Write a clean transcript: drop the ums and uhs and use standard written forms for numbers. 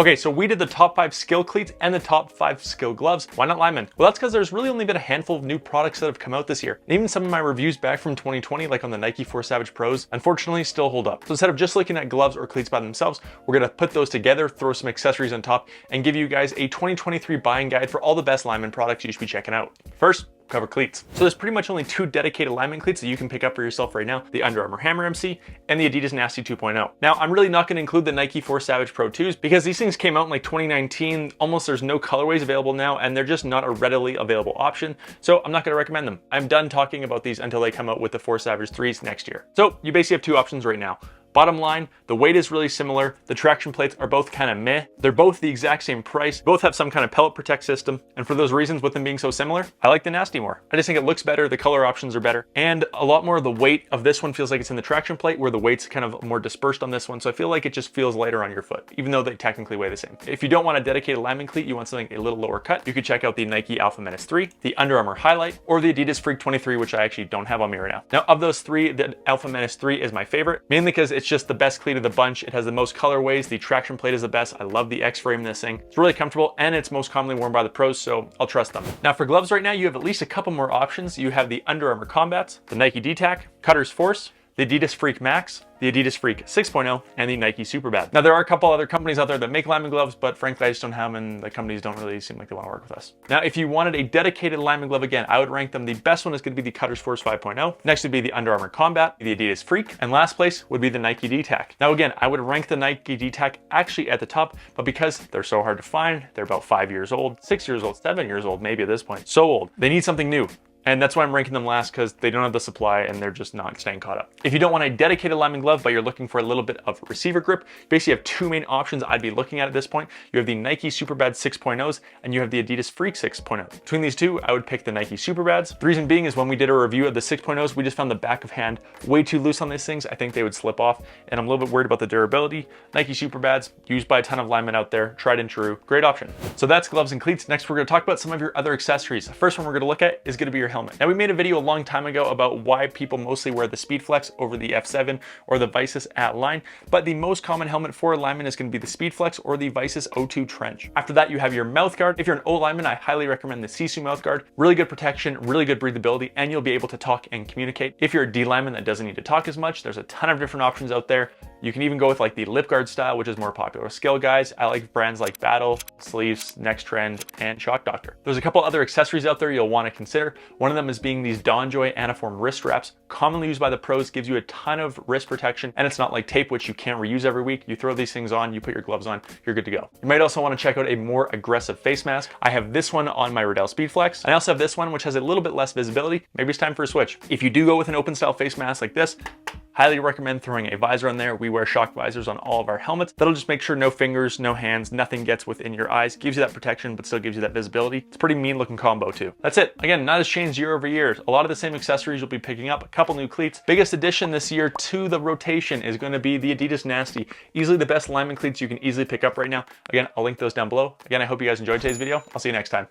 Okay, so we did the top 5 skill cleats and the top 5 skill gloves. Why not Lineman? Well, that's because there's really only been a handful of new products that have come out this year. And even some of my reviews back from 2020, like on the Nike 4 Savage Pros, unfortunately still hold up. So instead of just looking at gloves or cleats by themselves, we're gonna put those together, throw some accessories on top, and give you guys a 2023 buying guide for all the best Lineman products you should be checking out. First, cover cleats. So there's pretty much only 2 dedicated Lineman cleats that you can pick up for yourself right now, the Under Armour Hammer MC and the Adidas Nasty 2.0. Now, I'm really not gonna include the Nike 4 Savage Pro 2s because these things came out in like 2019, almost there's no colorways available now, and they're just not a readily available option. So I'm not gonna recommend them. I'm done talking about these until they come out with the 4 Savage 3s next year. So you basically have 2 options right now. Bottom line, the weight is really similar. The traction plates are both kind of meh. They're both the exact same price. Both have some kind of pellet protect system. And for those reasons, with them being so similar, I like the Nasty more. I just think it looks better. The color options are better. And a lot more of the weight of this one feels like it's in the traction plate, where the weight's kind of more dispersed on this one. So I feel like it just feels lighter on your foot, even though they technically weigh the same. If you don't want a dedicated Lineman cleat, you want something a little lower cut, you could check out the Nike Alpha Menace 3, the Under Armour Highlight, or the Adidas Freak 23, which I actually don't have on me right now. Now, of those 3, the Alpha Menace 3 is my favorite, mainly because it's just the best cleat of the bunch. It has the most colorways. The traction plate is the best. I love the X-frame in this thing. It's really comfortable, and it's most commonly worn by the pros, so I'll trust them. Now for gloves right now, you have at least a couple more options. You have the Under Armour Combats, the Nike D-Tac, Cutter's Force, the Adidas Freak Max, the Adidas Freak 6.0, and the Nike Superbad. Now there are a couple other companies out there that make Lineman gloves, but frankly I just don't have them, and the companies don't really seem like they want to work with us. Now if you wanted a dedicated Lineman glove, again, I would rank them. The best one is going to be the Cutter's Force 5.0. Next would be the Under Armour Combat, the Adidas Freak, and last place would be the Nike D-Tac. Now again, I would rank the Nike D-Tac actually at the top, but because they're so hard to find, they're about 5 years old, 6 years old, 7 years old, maybe at this point, so old. They need something new. And that's why I'm ranking them last, because they don't have the supply and they're just not staying caught up. If you don't want a dedicated Lineman glove, but you're looking for a little bit of receiver grip, you basically have 2 main options I'd be looking at this point. You have the Nike Superbad 6.0s and you have the Adidas Freak 6.0. Between these 2, I would pick the Nike Superbads. The reason being is when we did a review of the 6.0s, we just found the back of hand way too loose on these things. I think they would slip off, and I'm a little bit worried about the durability. Nike Superbads, used by a ton of linemen out there, tried and true, great option. So that's gloves and cleats. Next, we're gonna talk about some of your other accessories. The first one we're gonna look at is gonna be your helmet. Now we made a video a long time ago about why people mostly wear the Speed Flex over the F7 or the Visus at line, but the most common helmet for a lineman is going to be the Speed Flex or the Visus O2 Trench. After that, you have your mouth guard. If you're an O lineman, I highly recommend the Sisu mouth guard. Really good protection, really good breathability, and you'll be able to talk and communicate. If you're a D lineman that doesn't need to talk as much, there's a ton of different options out there. You can even go with like the lip guard style, which is more popular with skill guys. I like brands like Battle, Sleeves, Next Trend, and Shock Doctor. There's a couple other accessories out there you'll want to consider. One of them is being these DonJoy Anaform wrist wraps, commonly used by the pros, gives you a ton of wrist protection, and it's not like tape, which you can't reuse every week. You throw these things on, you put your gloves on, you're good to go. You might also want to check out a more aggressive face mask. I have this one on my Riddell Speed Flex. I also have this one, which has a little bit less visibility. Maybe it's time for a switch. If you do go with an open style face mask like this, highly recommend throwing a visor on there. We wear shock visors on all of our helmets. That'll just make sure no fingers, no hands, nothing gets within your eyes. Gives you that protection, but still gives you that visibility. It's a pretty mean looking combo too. That's it. Again, not as changed year over year. A lot of the same accessories you'll be picking up, a couple new cleats. Biggest addition this year to the rotation is going to be the Adidas Nasty. Easily the best lineman cleats you can easily pick up right now. Again, I'll link those down below. Again, I hope you guys enjoyed today's video. I'll see you next time.